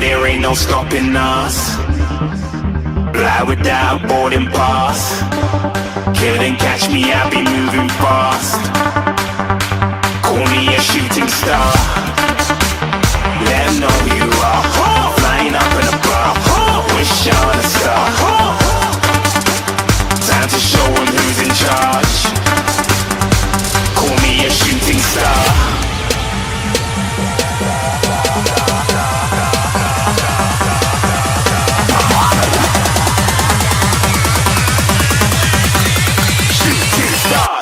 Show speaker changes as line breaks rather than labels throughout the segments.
there ain't no stopping us. Fly without boarding pass. Couldn't catch me, I'll be moving fast. Call me a shooting star. Let 'em know who you are. Flying up in a bar. Wish on a star. Time to show 'em who's in charge. Call me a shooting star.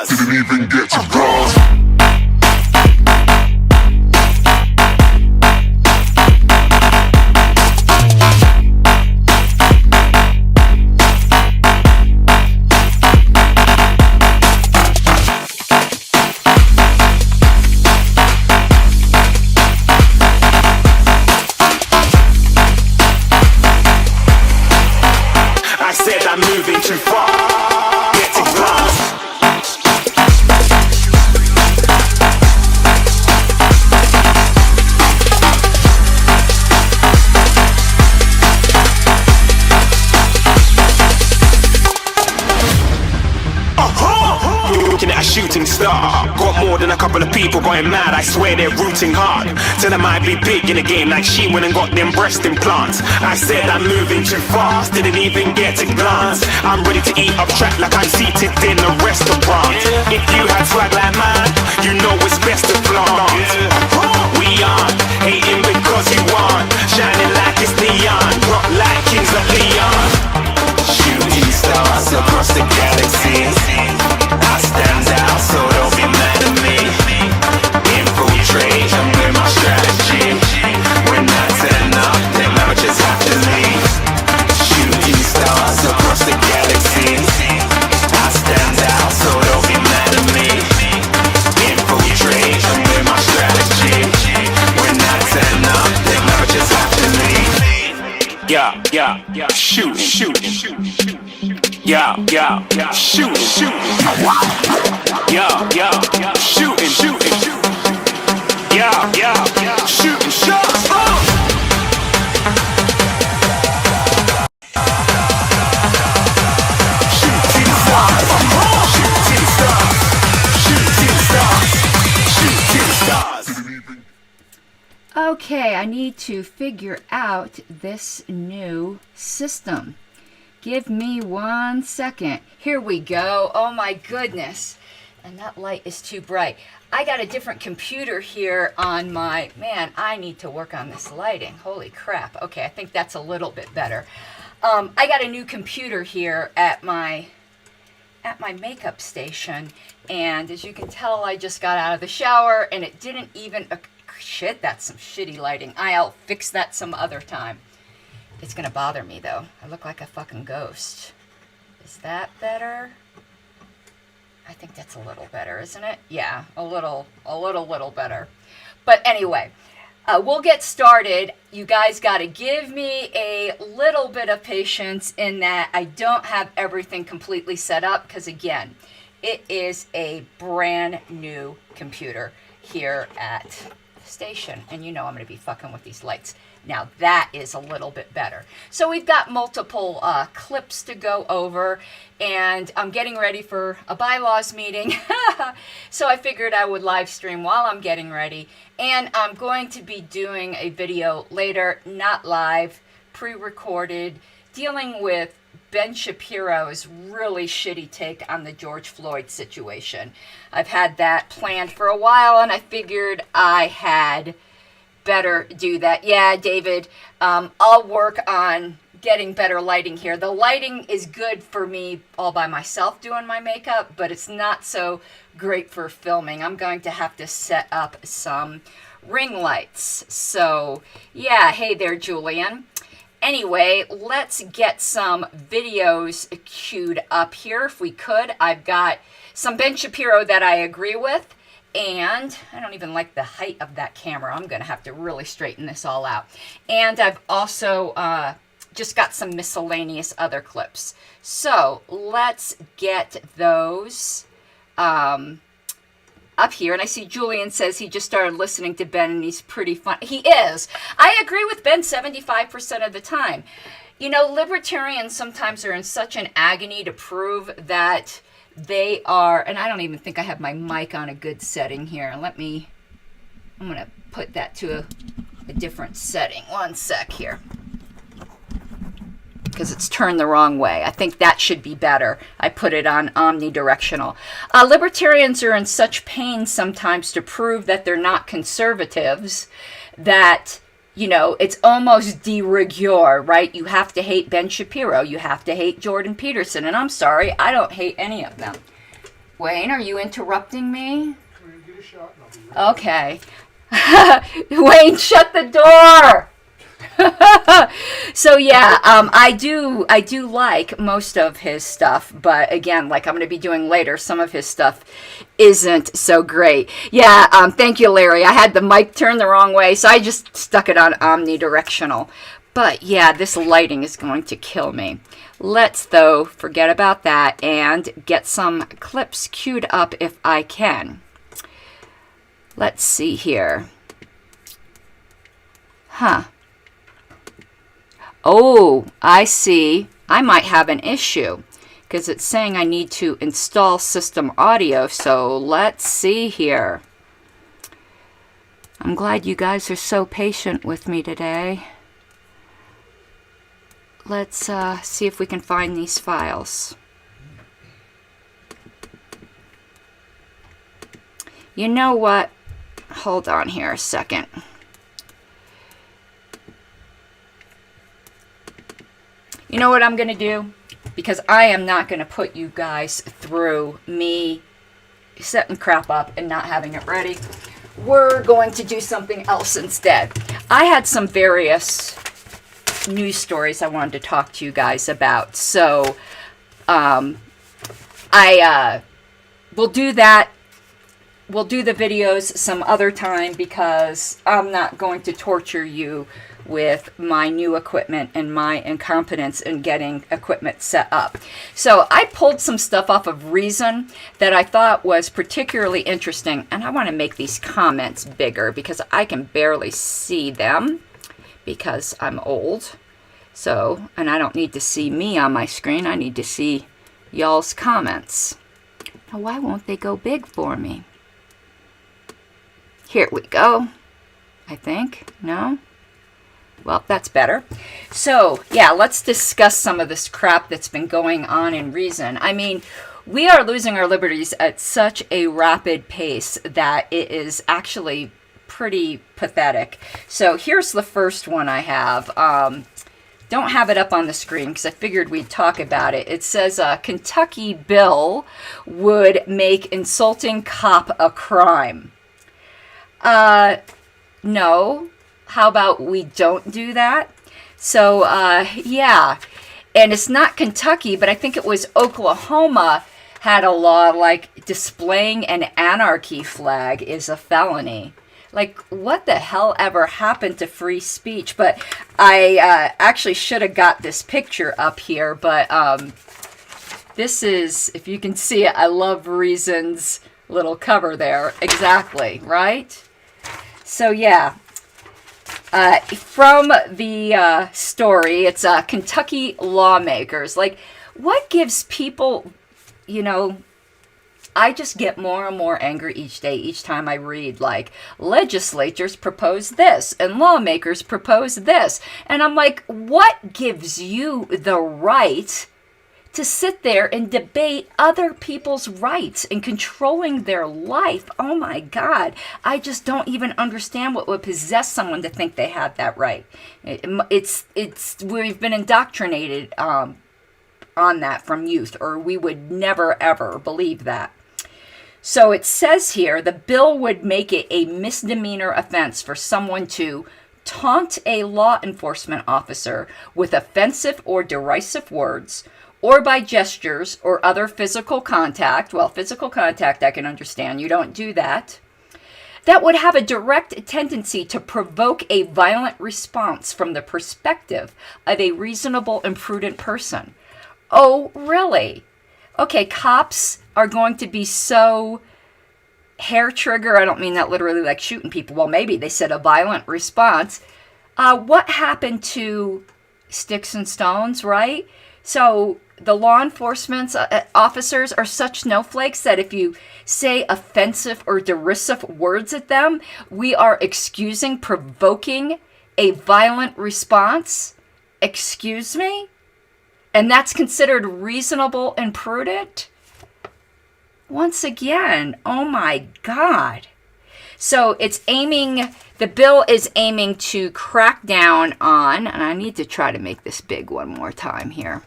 Didn't even get to cross. I said I'm moving too far. Get to glass. Looking at a shooting star. Got more than a couple of people going mad, I swear they're rooting hard. Tell them I'd be big in the game like she went and got them breast implants. I said I'm moving too fast, didn't even get a glance. I'm ready to eat up track like I'm seated in a restaurant. If you had swag like mine, you know it's best to flaunt. We aren't hating because you aren't shining like it's neon, rock like kings of Leon. Shooting stars across the galaxy. I stand out, so don't be mad at me. Infiltrate, I'm with my strategy. When I turn up, then I just have to leave. Shooting stars across the galaxy. I stand out, so don't be mad at me. Infiltrate, I'm with my strategy. When I turn up, then I just have to leave. Yeah, shooting. Yeah, shooting. Yeah, shooting. Yeah, shooting shots. Shooting stars.
Okay, I need to figure out this new system. Give me 1 second. Here we go. Oh my goodness. And that light is too bright. I got a different computer here on my... Man, I need to work on this lighting. Holy crap. Okay, I think that's a little bit better. I got a new computer here at my makeup station. And as you can tell, I just got out of the shower and it didn't even... Shit, that's some shitty lighting. I'll fix that some other time. It's gonna bother me though. I look like a fucking ghost. Is that better? I think that's a little better, isn't it? Yeah, a little better. But anyway, we'll get started. You guys gotta give me a little bit of patience in that I don't have everything completely set up because again, it is a brand new computer here at station, and you know I'm going to be fucking with these lights. Now that is a little bit better. So we've got multiple clips to go over, and I'm getting ready for a bylaws meeting. So I figured I would live stream while I'm getting ready, and I'm going to be doing a video later, not live, pre-recorded, dealing with Ben Shapiro's really shitty take on the George Floyd situation. I've had that planned for a while, and I figured I had better do that. Yeah, David, I'll work on getting better lighting here. The lighting is good for me all by myself doing my makeup, but it's not so great for filming. I'm going to have to set up some ring lights. So, yeah, hey there, Julian. Anyway, let's get some videos queued up here if we could. I've got some Ben Shapiro that I agree with, and I don't even like the height of that camera. I'm going to have to really straighten this all out. And I've also just got some miscellaneous other clips. So let's get those. up here, and I see Julian says he just started listening to Ben and he's pretty fun. He is. I agree with Ben 75% of the time. You know, libertarians sometimes are in such an agony to prove that they are, and I don't even think I have my mic on a good setting here. I'm going to put that to a different setting. One sec here. Because it's turned the wrong way. I think that should be better. I put it on omnidirectional. Libertarians are in such pain sometimes to prove that they're not conservatives that, you know, it's almost de rigueur, right? You have to hate Ben Shapiro. You have to hate Jordan Peterson. And I'm sorry, I don't hate any of them. Wayne, are you interrupting me?
Get a shot and I'll be
Okay. Wayne, shut the door! So yeah, I do like most of his stuff, but again, like I'm going to be doing later, some of his stuff isn't so great. Yeah, thank you, Larry. I had the mic turned the wrong way, so I just stuck it on omnidirectional. But yeah, this lighting is going to kill me. Let's, though, forget about that and get some clips queued up if I can. Let's see here. Huh. Oh, I see. I might have an issue because it's saying I need to install system audio. So let's see here. I'm glad you guys are so patient with me today. Let's see if we can find these files. You know what? Hold on here a second. You know what I'm going to do? Because I am not going to put you guys through me setting crap up and not having it ready. We're going to do something else instead. I had some various news stories I wanted to talk to you guys about. So, we'll do that. We'll do the videos some other time because I'm not going to torture you with my new equipment and my incompetence in getting equipment set up. So I pulled some stuff off of Reason that I thought was particularly interesting, and I want to make these comments bigger because I can barely see them because I'm old. So, and I don't need to see me on my screen, I need to see y'all's comments. Now, why won't they go big for me? Here we go, I think. No? Well, that's better. So, yeah, let's discuss some of this crap that's been going on in Reason. I mean, we are losing our liberties at such a rapid pace that it is actually pretty pathetic. So here's the first one I have. Don't have it up on the screen because I figured we'd talk about it. It says a Kentucky bill would make insulting cop a crime. No. How about we don't do that? So, yeah. And it's not Kentucky, but I think it was Oklahoma had a law like displaying an anarchy flag is a felony. Like, what the hell ever happened to free speech? But I actually should have got this picture up here, but this is, if you can see it, I love Reason's little cover there. Exactly, right? So, yeah. From the story, it's Kentucky lawmakers. Like, what gives people, you know, I just get more and more angry each day, each time I read, like, legislatures propose this and lawmakers propose this. And I'm like, what gives you the right to sit there and debate other people's rights and controlling their life? Oh my God. I just don't even understand what would possess someone to think they had that right. We've been indoctrinated on that from youth, or we would never ever believe that. So it says here, the bill would make it a misdemeanor offense for someone to taunt a law enforcement officer with offensive or derisive words, or by gestures or other physical contact. Well, physical contact I can understand. You don't do that. That would have a direct tendency to provoke a violent response from the perspective of a reasonable and prudent person. Oh, really? Okay, cops are going to be so hair trigger. I don't mean that literally like shooting people. Well, maybe they said a violent response. What happened to sticks and stones, right? So the law enforcement officers are such snowflakes that if you say offensive or derisive words at them, we are excusing provoking a violent response. Excuse me? And that's considered reasonable and prudent? Once again, oh my God. So the bill is aiming to crack down on, and I need to try to make this big one more time here.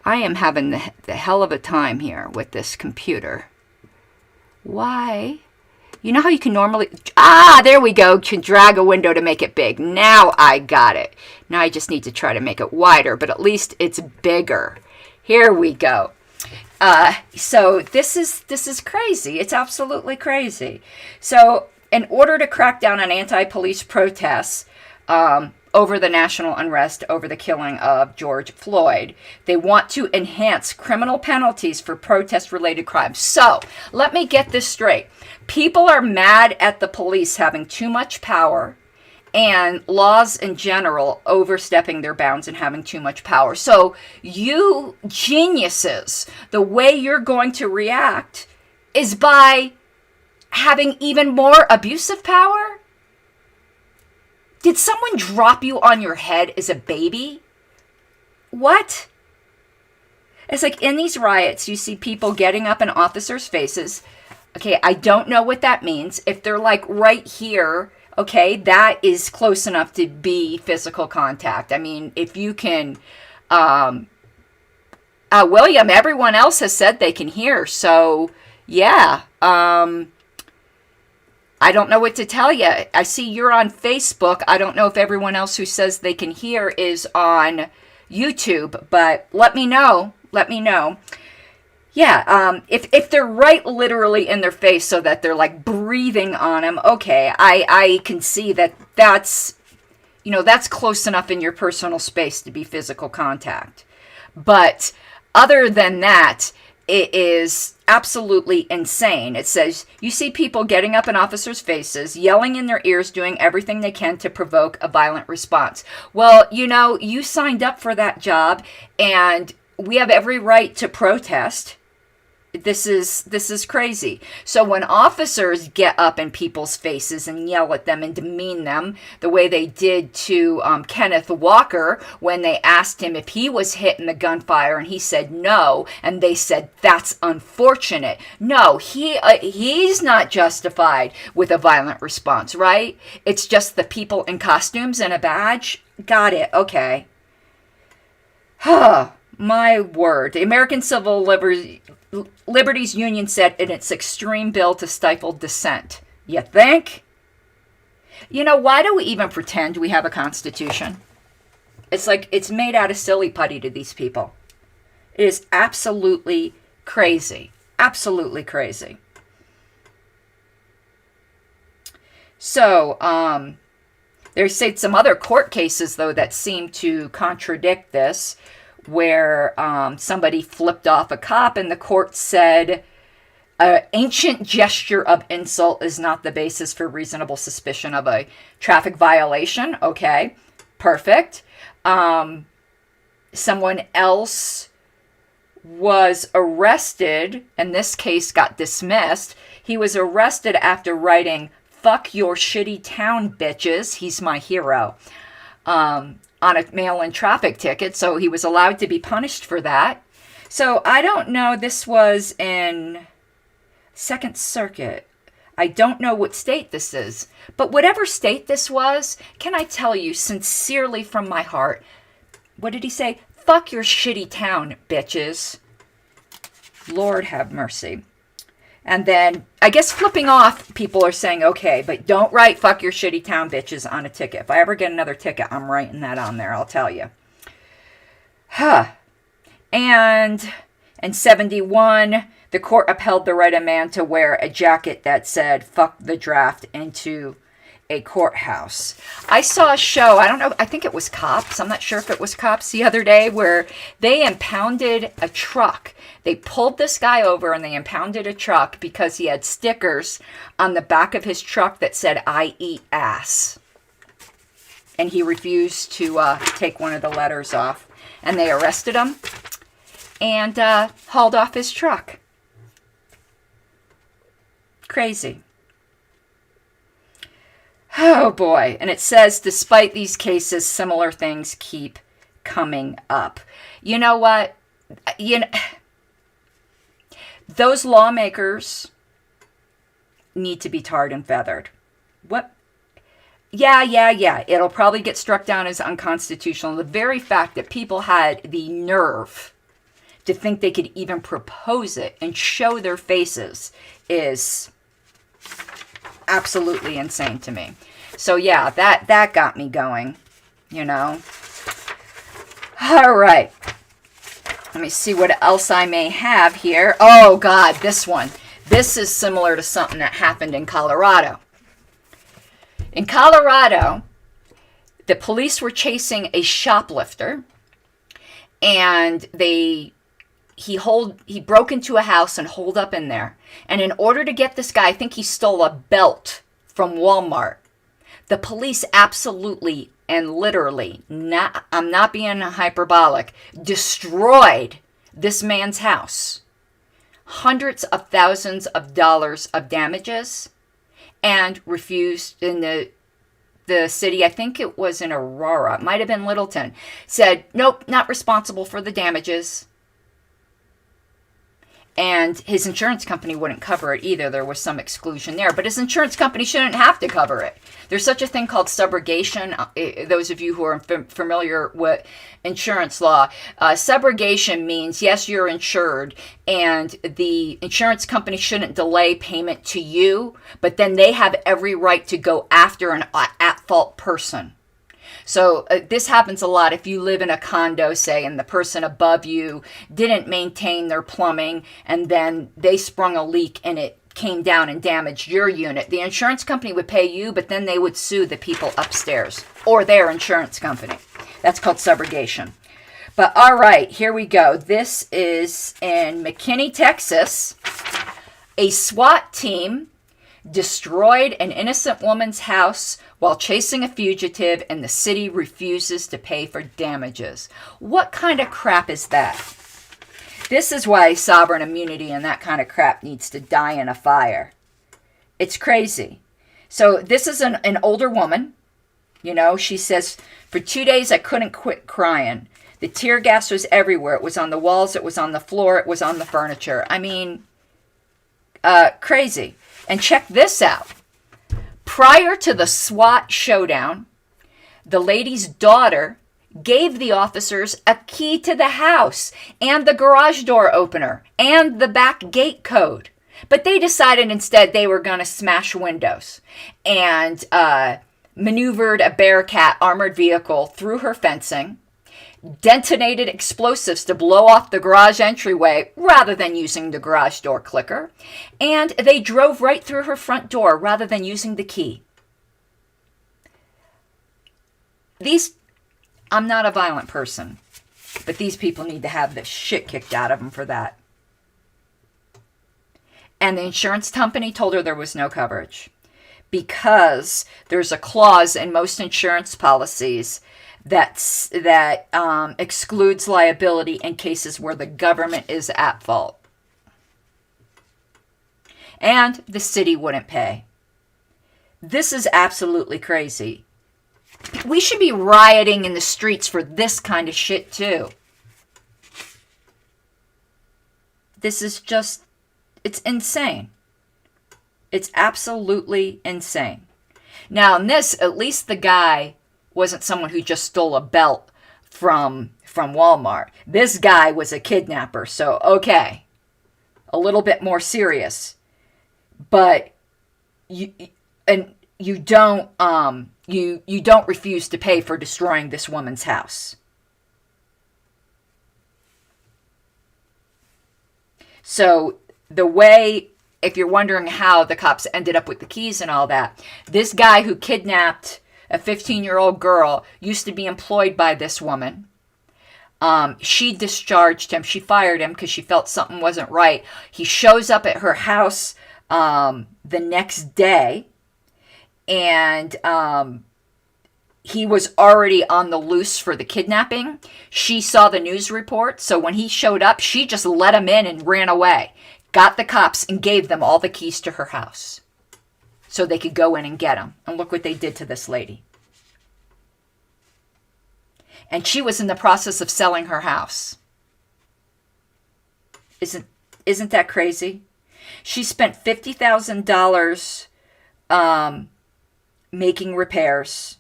I am having the hell of a time here with this computer. Why? You know how you can normally, there we go, can drag a window to make it big. Now I got it. Now I just need to try to make it wider, but at least it's bigger. Here we go. So this is crazy. It's absolutely crazy. So in order to crack down on anti-police protests over the national unrest over the killing of George Floyd, they want to enhance criminal penalties for protest-related crimes. So let me get this straight. People are mad at the police having too much power and laws in general overstepping their bounds and having too much power. So you geniuses, the way you're going to react is by having even more abusive power? Did someone drop you on your head as a baby? What? It's like in these riots, you see people getting up in officers' faces. Okay, I don't know what that means. If they're like right here, okay, that is close enough to be physical contact. I mean, if you can, William, everyone else has said they can hear. So, yeah, I don't know what to tell you. I see you're on Facebook. I don't know if everyone else who says they can hear is on YouTube, but let me know. Let me know. Yeah, if they're right literally in their face so that they're like breathing on them, okay, I can see that's close enough in your personal space to be physical contact. But other than that, it is absolutely insane. It says, you see people getting up in officers' faces, yelling in their ears, doing everything they can to provoke a violent response. Well, you signed up for that job, and we have every right to protest. This is crazy. So when officers get up in people's faces and yell at them and demean them the way they did to Kenneth Walker when they asked him if he was hit in the gunfire and he said no, and they said that's unfortunate. No, he's not justified with a violent response, right? It's just the people in costumes and a badge. Got it. Okay. My word. The American Civil Liberties Union said in its extreme bill to stifle dissent. You think? Why do we even pretend we have a constitution? It's like it's made out of silly putty to these people. It is absolutely crazy. Absolutely crazy. So, there's some other court cases, though, that seem to contradict this, where somebody flipped off a cop and the court said an ancient gesture of insult is not the basis for reasonable suspicion of a traffic violation. Okay, perfect. Someone else was arrested, and this case got dismissed. He was arrested after writing, "Fuck your shitty town, bitches. He's my hero." On a mail-in traffic ticket, so he was allowed to be punished for that. So I don't know, this was in Second Circuit. I don't know what state this is, but whatever state this was, can I tell you sincerely from my heart, what did he say? Fuck your shitty town, bitches. Lord have mercy. And then, I guess flipping off, people are saying, okay, but don't write fuck your shitty town bitches on a ticket. If I ever get another ticket, I'm writing that on there, I'll tell you. And in 71, the court upheld the right of man to wear a jacket that said fuck the draft into a courthouse. I saw a show, I don't know, I think it was Cops. I'm not sure if it was Cops the other day, where they impounded a truck. They pulled this guy over and they impounded a truck because he had stickers on the back of his truck that said, "I eat ass." And he refused to take one of the letters off. And they arrested him and hauled off his truck. Crazy. Oh boy. And it says, despite these cases, similar things keep coming up. You know what? Those lawmakers need to be tarred and feathered. What? Yeah. It'll probably get struck down as unconstitutional. The very fact that people had the nerve to think they could even propose it and show their faces is absolutely insane to me. So yeah, that got me going, you know. All right. Let me see what else I may have here. Oh God, this one. This is similar to something that happened in Colorado. In Colorado, the police were chasing a shoplifter, and he broke into a house and holed up in there. And in order to get this guy, I think he stole a belt from Walmart. The police absolutely and literally, I'm not being hyperbolic, destroyed this man's house. Hundreds of thousands of dollars of damages, and refused in the city, I think it was in Aurora, it might have been Littleton, said, nope, not responsible for the damages. And his insurance company wouldn't cover it either. There was some exclusion there. But his insurance company shouldn't have to cover it. There's such a thing called subrogation. Those of you who are familiar with insurance law, subrogation means, yes, you're insured, and the insurance company shouldn't delay payment to you, but then they have every right to go after an at-fault person. So this happens a lot if you live in a condo, say, and the person above you didn't maintain their plumbing, and then they sprung a leak and it came down and damaged your unit. The insurance company would pay you, but then they would sue the people upstairs or their insurance company. That's called subrogation. But all right, here we go. This is in McKinney, Texas. A SWAT team destroyed an innocent woman's house while chasing a fugitive, and the city refuses to pay for damages. What kind of crap is that? This is why sovereign immunity and that kind of crap needs to die in a fire. It's crazy. So this is an older woman. You know, she says, for 2 days I couldn't quit crying. The tear gas was everywhere. It was on the walls. It was on the floor. It was on the furniture. I mean, crazy. And check this out. Prior to the SWAT showdown, the lady's daughter gave the officers a key to the house and the garage door opener and the back gate code. But they decided instead they were going to smash windows and maneuvered a Bearcat armored vehicle through her fencing, detonated explosives to blow off the garage entryway rather than using the garage door clicker, and they drove right through her front door rather than using the key. I'm not a violent person, but these people need to have the shit kicked out of them for that. And the insurance company told her there was no coverage because there's a clause in most insurance policies that excludes liability in cases where the government is at fault. And the city wouldn't pay. This is absolutely crazy. We should be rioting in the streets for this kind of shit too. This is just, it's insane. It's absolutely insane. Now in this, at least the guy wasn't someone who just stole a belt from Walmart. This guy was a kidnapper, so okay, a little bit more serious. But you don't refuse to pay for destroying this woman's house. So the way if you're wondering how the cops ended up with the keys and all that, this guy who kidnapped a 15-year-old girl used to be employed by this woman. She discharged him. She fired him because she felt something wasn't right. He shows up at her house the next day, and he was already on the loose for the kidnapping. She saw the news report, so when he showed up, she just let him in and ran away. Got the cops and gave them all the keys to her house so they could go in and get him. And look what they did to this lady. And she was in the process of selling her house. Isn't that crazy? She spent $50,000 making repairs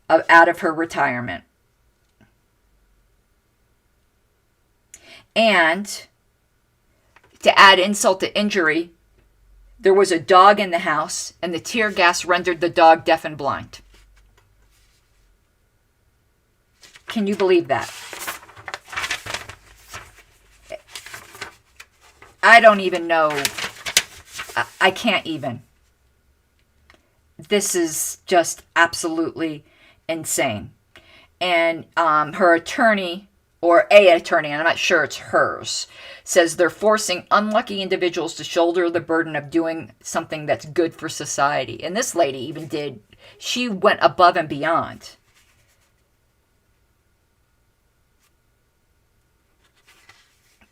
out of her retirement. And to add insult to injury, there was a dog in the house, and the tear gas rendered the dog deaf and blind. Can you believe that? I don't even know. I can't even. This is just absolutely insane. And her attorney, or a attorney, and I'm not sure it's hers, says they're forcing unlucky individuals to shoulder the burden of doing something that's good for society. And this lady even she went above and beyond.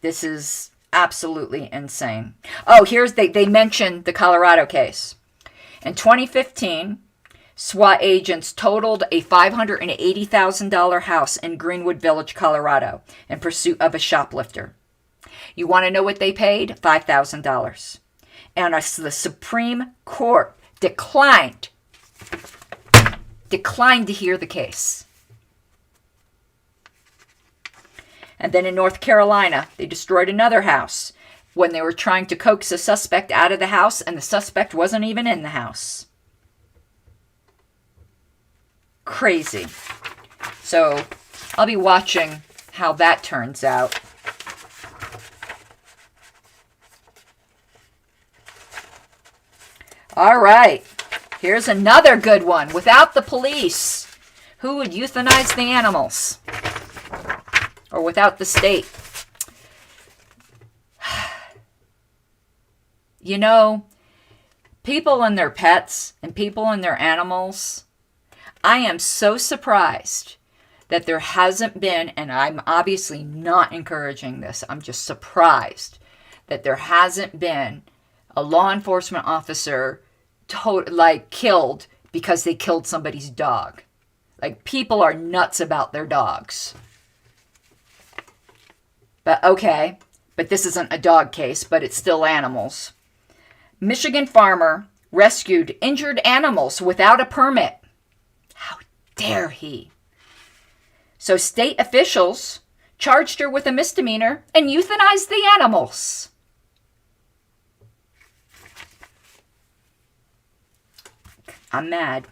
This is absolutely insane. Oh, they mentioned the Colorado case. In 2015, SWAT agents totaled a $580,000 house in Greenwood Village, Colorado, in pursuit of a shoplifter. You want to know what they paid? $5,000. And the Supreme Court declined to hear the case. And then in North Carolina, they destroyed another house when they were trying to coax a suspect out of the house, and the suspect wasn't even in the house. Crazy. So I'll be watching how that turns out. All right. Here's another good one. Without the police, who would euthanize the animals? Or without the state? You know, people and their pets and people and their animals, I am so surprised that there hasn't been, and I'm obviously not encouraging this, I'm just surprised that there hasn't been a law enforcement officer killed because they killed somebody's dog. Like, people are nuts about their dogs. But okay, but this isn't a dog case, but it's still animals. Michigan farmer rescued injured animals without a permit. How dare he? So state officials charged her with a misdemeanor and euthanized the animals. I'm mad.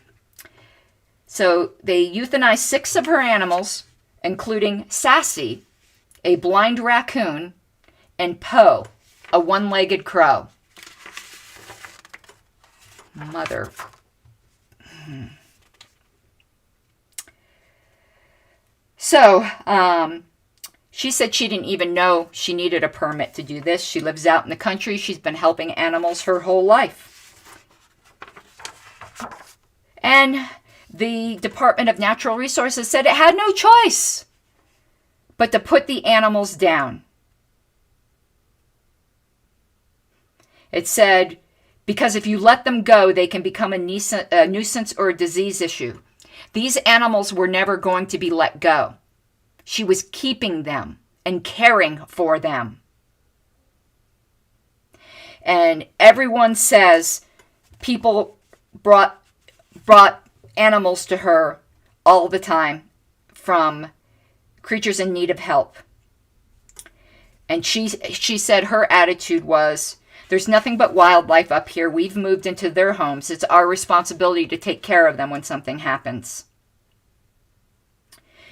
So they euthanized 6 of her animals, including Sassy, a blind raccoon, and Poe, a one-legged crow. Mother. So, she said she didn't even know she needed a permit to do this. She lives out in the country. She's been helping animals her whole life. And the Department of Natural Resources said it had no choice but to put the animals down. It said, because if you let them go, they can become a nuisance or a disease issue. These animals were never going to be let go. She was keeping them and caring for them. And everyone says people brought animals to her all the time from creatures in need of help. And she said her attitude was, there's nothing but wildlife up here. We've moved into their homes. It's our responsibility to take care of them when something happens.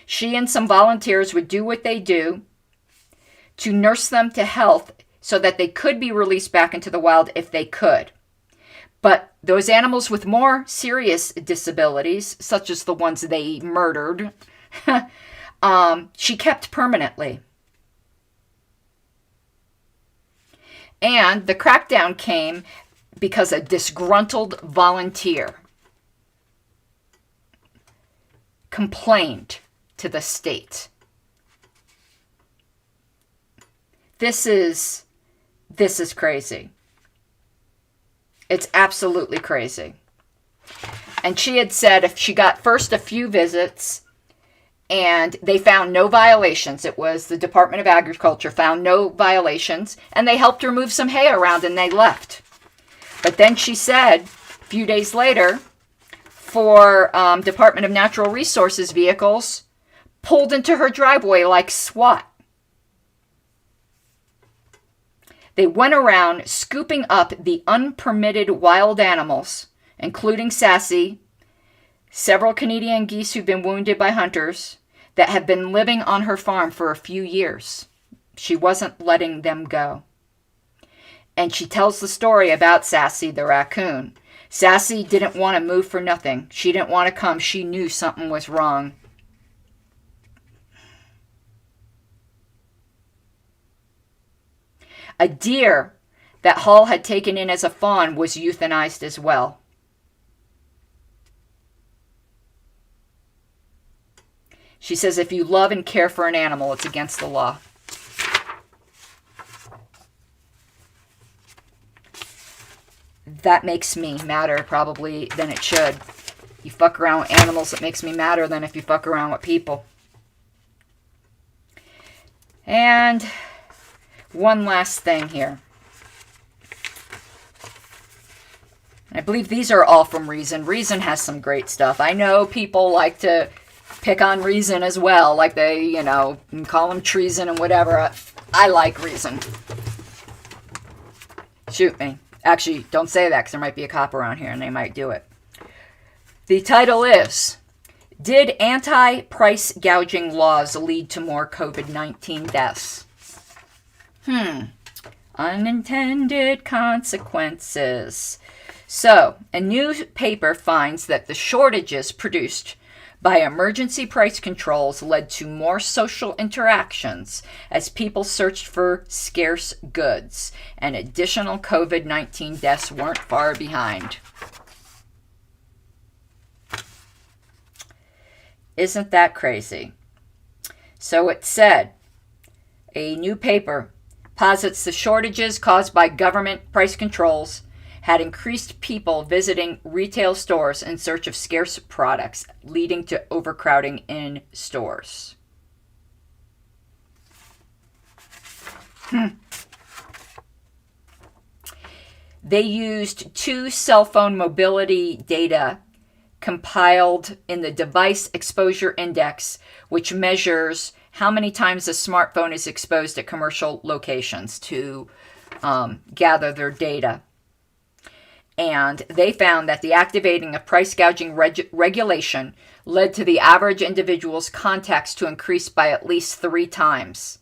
She and some volunteers would do what they do to nurse them to health so that they could be released back into the wild if they could. But those animals with more serious disabilities, such as the ones they murdered, she kept permanently. And the crackdown came because a disgruntled volunteer complained to the state. This is crazy. It's absolutely crazy. And she had said if she got first a few visits and they found no violations, it was the Department of Agriculture found no violations, and they helped her move some hay around and they left. But then she said, a few days later, four Department of Natural Resources vehicles pulled into her driveway like SWAT. They went around scooping up the unpermitted wild animals, including Sassy, several Canadian geese who've been wounded by hunters that have been living on her farm for a few years. She wasn't letting them go. And she tells the story about Sassy the raccoon. Sassy didn't want to move for nothing. She didn't want to come. She knew something was wrong. A deer that Hall had taken in as a fawn was euthanized as well. She says if you love and care for an animal, it's against the law. That makes me madder probably than it should. You fuck around with animals, it makes me madder than if you fuck around with people. And one last thing here. I believe these are all from Reason. Reason has some great stuff. I know people like to pick on Reason as well. Like they, call them treason and whatever. I like Reason. Shoot me. Actually, don't say that because there might be a cop around here and they might do it. The title is, Did Anti-Price Gouging Laws Lead to More COVID-19 Deaths? Unintended consequences. So, a new paper finds that the shortages produced by emergency price controls led to more social interactions as people searched for scarce goods, and additional COVID-19 deaths weren't far behind. Isn't that crazy? So it said, a new paper posits the shortages caused by government price controls had increased people visiting retail stores in search of scarce products, leading to overcrowding in stores. They used 2 cell phone mobility data compiled in the Device Exposure Index, which measures how many times a smartphone is exposed at commercial locations to gather their data. And they found that the activating of price gouging regulation led to the average individual's contacts to increase by at least 3 times.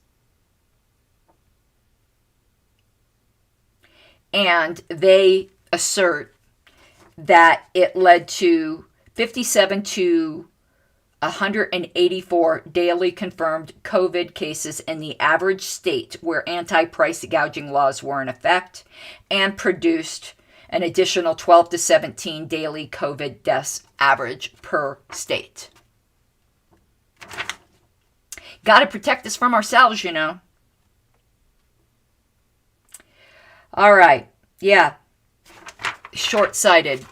And they assert that it led to 57 to 184 daily confirmed COVID cases in the average state where anti-price gouging laws were in effect, and produced an additional 12 to 17 daily COVID deaths average per state. Got to protect us from ourselves, All right. Yeah. Short-sighted.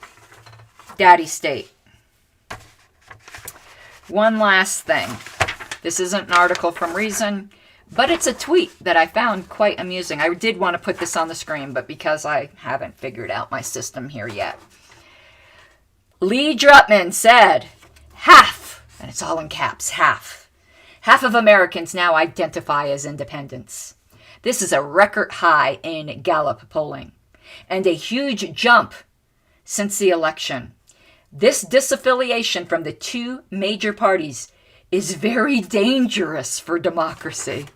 Daddy state. One last thing. This isn't an article from Reason, but it's a tweet that I found quite amusing. I did want to put this on the screen, but because I haven't figured out my system here yet. Lee Drutman said, half, and it's all in caps, half of Americans now identify as independents. This is a record high in Gallup polling, and a huge jump since the election. This disaffiliation from the 2 major parties is very dangerous for democracy.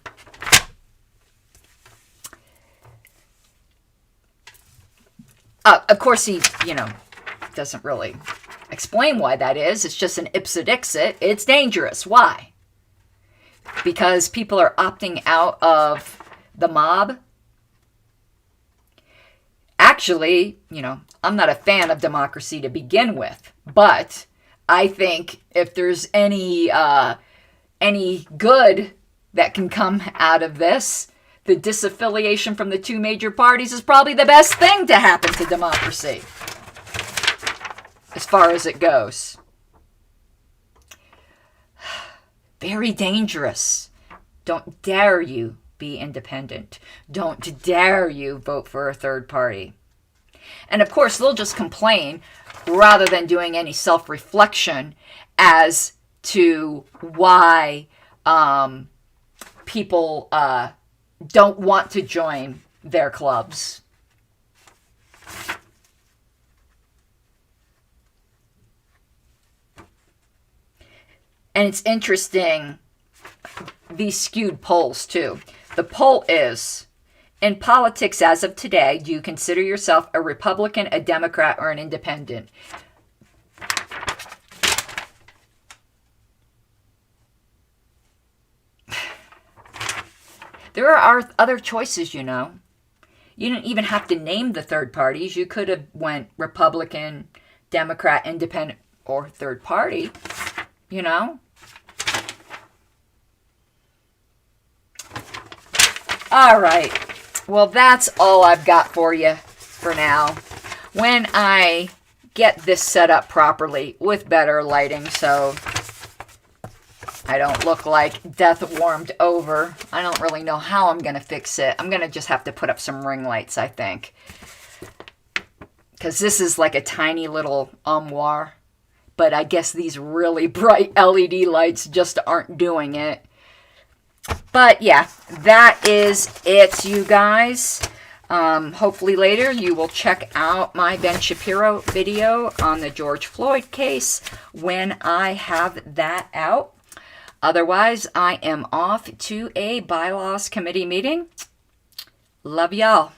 Of course, he, doesn't really explain why that is. It's just an ipsit-ixit. It's dangerous. Why? Because people are opting out of the mob. Actually, I'm not a fan of democracy to begin with, but I think if there's any good that can come out of this, the disaffiliation from the two major parties is probably the best thing to happen to democracy, as far as it goes. Very dangerous. Don't dare you be independent. Don't dare you vote for a third party. And of course, they'll just complain rather than doing any self-reflection as to why people don't want to join their clubs. And it's interesting, these skewed polls too. The poll is, in politics as of today, do you consider yourself a Republican, a Democrat, or an independent? There are other choices, You didn't even have to name the third parties. You could have went Republican, Democrat, independent, or third party, All right. Well, that's all I've got for you for now. When I get this set up properly with better lighting so I don't look like death warmed over, I don't really know how I'm going to fix it. I'm going to just have to put up some ring lights, I think. Because this is like a tiny little armoire. But I guess these really bright LED lights just aren't doing it. But yeah, that is it, you guys. Hopefully later you will check out my Ben Shapiro video on the George Floyd case when I have that out. Otherwise, I am off to a bylaws committee meeting. Love y'all.